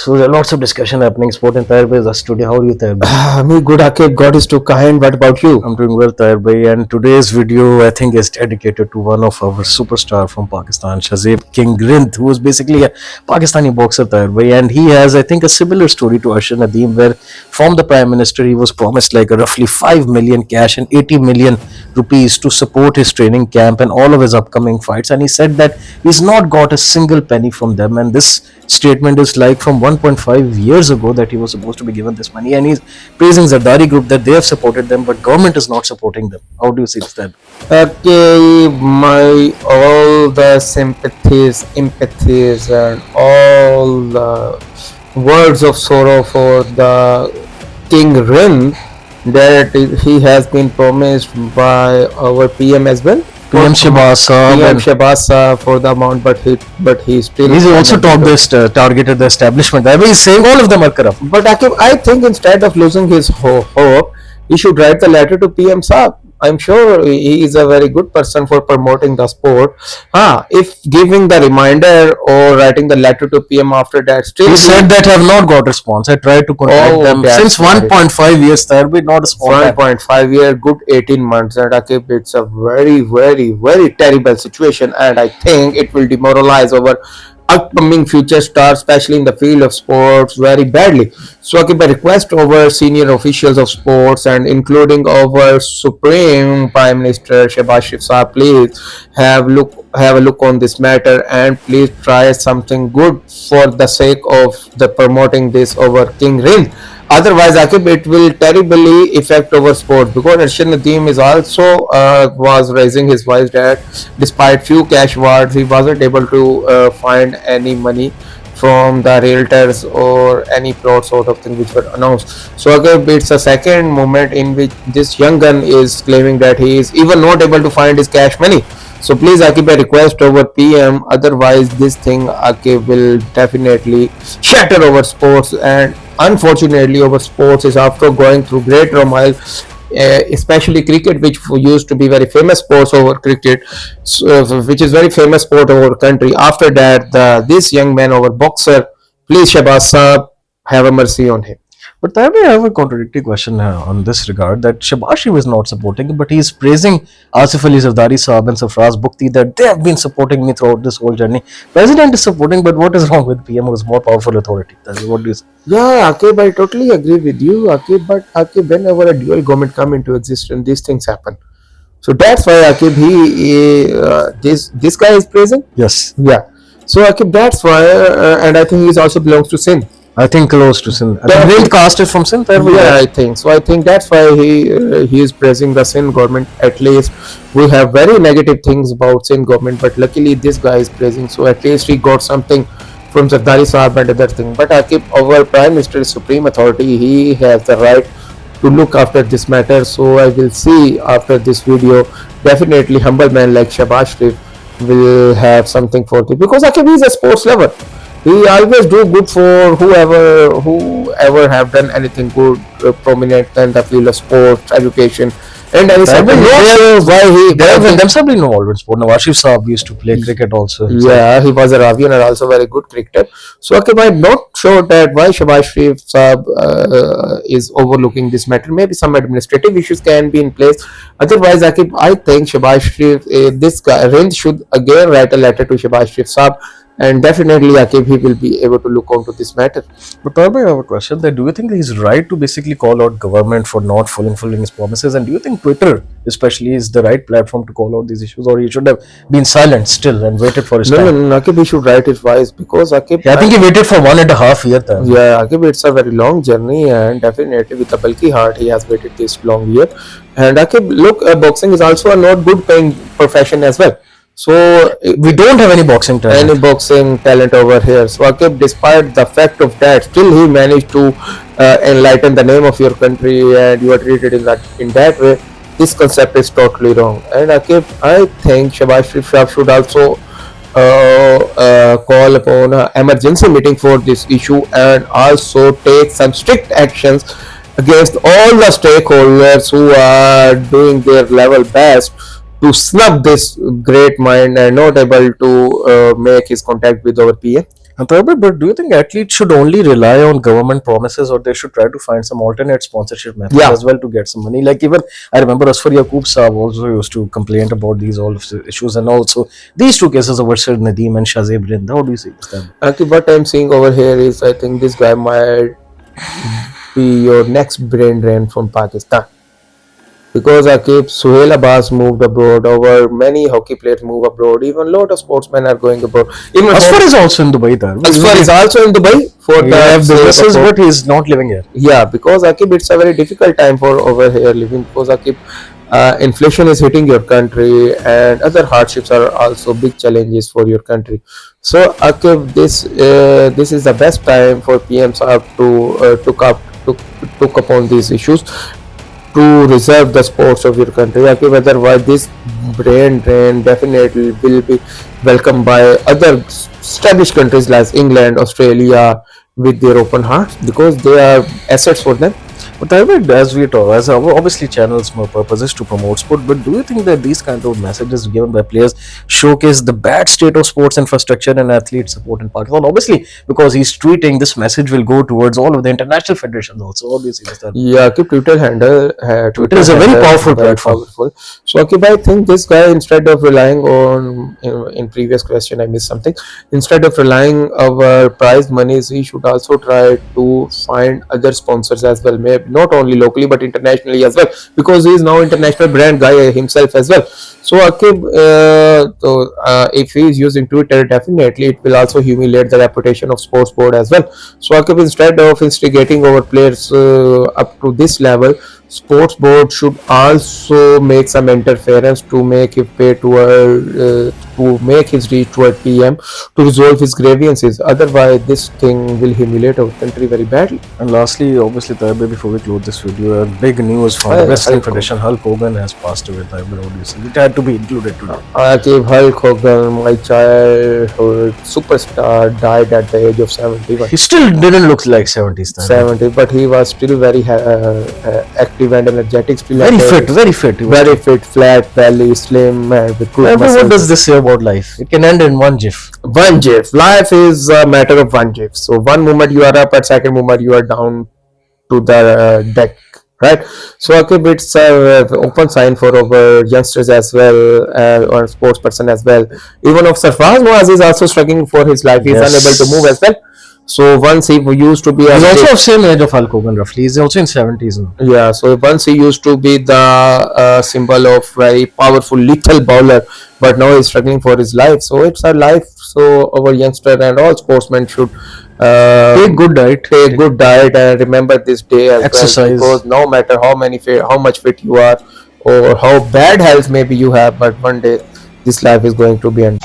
So there are lots of discussion happening. Sport in Tahir Bhai, the studio. How are you, Tahir Bhai? Me good, Akib. God is too kind. What about you? I'm doing well, Tahir Bhai. And today's video, I think, is dedicated to one of our superstar from Pakistan, Shahzaib King Rind, who is basically a Pakistani boxer, Tahir Bhai. And he has, I think, a similar story to Ashar Nadeem, where from the Prime Minister, he was promised like a roughly 5 million cash and 80 million rupees to support his training camp and all of his upcoming fights. And he said that he's not got a single penny from them. And this statement is like from 1.5 years ago that he was supposed to be given this money, and he's praising Zardari group that they have supported them, but government is not supporting them. How do you see that? Okay, my all the sympathies, empathies, and all the words of sorrow for the King Rin that he has been promised by our PM as well. PM Shehbaz PM Shehbaz for the amount, but he still. He's also targeted the establishment. I mean, he's saying all of them are corrupt. But Akib, I think instead of losing his hope, he should write the letter to PM Saab. I'm sure he is a very good person for promoting the sport. If giving the reminder or writing the letter to PM after that, still he said that I have not got response. I tried to contact them since 1.5 years. There will be not response. 1.5 year, good 18 months, and Akib, it's a very, very, very terrible situation, and I think it will demoralize our upcoming future stars, especially in the field of sports, very badly. So Akib, I request our senior officials of sports and including our Supreme Prime Minister Shehbaz Sharif Saab, please have a look on this matter and please try something good for the sake of the promoting this over King Rin. Otherwise, Akib, it will terribly affect our sport, because Ashar Nadeem is also was raising his voice that despite few cash awards, he wasn't able to find any money from the realtors or any plot sort of thing which were announced. So Akib, it's a second moment in which this young gun is claiming that he is even not able to find his cash money. So please, Akib, I request over PM. Otherwise, this thing, Akib, will definitely shatter our sports. And unfortunately, our sports is after going through great turmoil, especially cricket, which used to be very famous sports over cricket, which is very famous sport over country. After that, this young man, our boxer, please, Shehbaz Saab, have a mercy on him. But I have a contradictory question on this regard, that Shehbaz Sharif is not supporting, but he is praising Asif Ali, Zardari Saab and SarfrazBugti that they have been supporting me throughout this whole journey. President is supporting, but what is wrong with PM, who is more powerful authority? What do you say? Yeah, Akib, I totally agree with you, Akib, but Akib, whenever a dual government come into existence, these things happen. So that's why Akib, this guy is praising. Yes. Yeah. So Akib, that's why, and I think he also belongs to Sindh. I think close to Sindh. Rind caste is from Sindh. Yeah, I think so. I think that's why he is praising the Sindh government. At least we have very negative things about Sindh government, but luckily this guy is praising. So at least he got something from Zardari Saab and other thing. But Akib, our Prime Minister is supreme authority. He has the right to look after this matter. So I will see after this video. Definitely, humble man like Shehbaz Sharif will have something for this, because Akib, he is a sports lover. He always do good for whoever have done anything good, prominent in the field of sports, education, and any something. Why he themselves been involved in sport. Nawaz Sharif Saab used to play cricket also. Yeah, he was a Ravian and also very good cricketer. So okay, I'm not sure that why Shehbaz Sharif Saab is overlooking this matter. Maybe some administrative issues can be in place. Otherwise, I think Shehbaz Sharif, this guy Rind should again write a letter to Shehbaz Sharif Saab. And definitely, Akib, he will be able to look onto this matter. But I have a question: that do you think he's right to basically call out government for not fulfilling his promises? And do you think Twitter, especially, is the right platform to call out these issues, or he should have been silent still and waited for his time? No, Akib, he should write his voice, because Akib. Yeah, I think he waited for 1.5 years. Yeah, Akib, it's a very long journey, and definitely with a bulky heart, he has waited this long year. And Akib, look, boxing is also a not good paying profession as well. So we don't have any boxing talent over here. So Akib, despite the fact of that, still he managed to enlighten the name of your country, and you are treated in that way. This concept is totally wrong. And Akib, I think Shehbaz Sharif should also call upon an emergency meeting for this issue, and also take some strict actions against all the stakeholders who are doing their level best to snub this great mind and not able to make his contact with our PM. And but do you think athletes should only rely on government promises, or they should try to find some alternate sponsorship methods Yeah. as well to get some money? Like even I remember Asfar Yaqub Saab also used to complain about these all of the issues, and also these two cases of Arshad Nadeem and Shahzaib Rind. How do you see this? Okay, what I'm seeing over here is I think this guy might be your next brain drain from Pakistan. Because Akib Suhail Abbas moved abroad, over many hockey players move abroad, even a lot of sportsmen are going abroad. Even Asfar is also in Dubai. There. Asfar is also in Dubai for He the have businesses, but he is not living here. yeah, because Akib, it's a very difficult time for over here living because Akib, inflation is hitting your country and other hardships are also big challenges for your country. So Akib, this is the best time for PM Saab to took upon these issues to reserve the sports of your country. Okay, otherwise this brain drain definitely will be welcomed by other established countries like England, Australia with their open hearts because they are assets for them. But I would, as we talk, as our obviously channels more purpose is to promote sport. But do you think that these kind of messages given by players showcase the bad state of sports infrastructure and athlete support in Pakistan? Obviously, because he's tweeting, this message will go towards all of the international federations also. Obviously, Yeah, keep Twitter handle. Twitter is a very powerful platform. Powerful. So, okay, I think this guy, instead of relying on in previous question, I missed something. Instead of relying our prize monies, he should also try to find other sponsors as well. Maybe not only locally but internationally as well, because he is now international brand guy himself as well. So, Akib, if he is using Twitter, definitely it will also humiliate the reputation of sports board as well. So, Akib, instead of instigating our players up to this level, sports board should also make some interference to make him pay to make his reach toward PM to resolve his grievances. Otherwise, this thing will humiliate our country very badly. And lastly, obviously, Taiba, before we close this video, big news from the Wrestling Federation. Hulk Hogan has passed away. Taiba, obviously, it had to be included today. I gave Hulk Hogan, my childhood superstar, died at the age of 71. He still didn't look like 70s. 70, but he was still very active and energetic. Still Very fit, very fit. Very fit, flat belly, slim, and with good muscles. What does this say about life? It can end in one gif. One gif. Life is a matter of one gif. So one moment you are up, at second moment you are down to the deck, right? So okay, it's open sign for our youngsters as well, or sports person as well. Even of Sarfraz is also struggling for his life. He is unable to move as well. So once he used to be, he's also of same age of Hulk Hogan roughly. He's also in 70s now. Yeah, so once he used to be the symbol of very powerful little bowler, but now he's struggling for his life. So it's our life. So our youngster and all sportsmen should take good diet, and remember this day as exercise. Well, because no matter how much fit you are or how bad health maybe you have, but one day this life is going to be ended.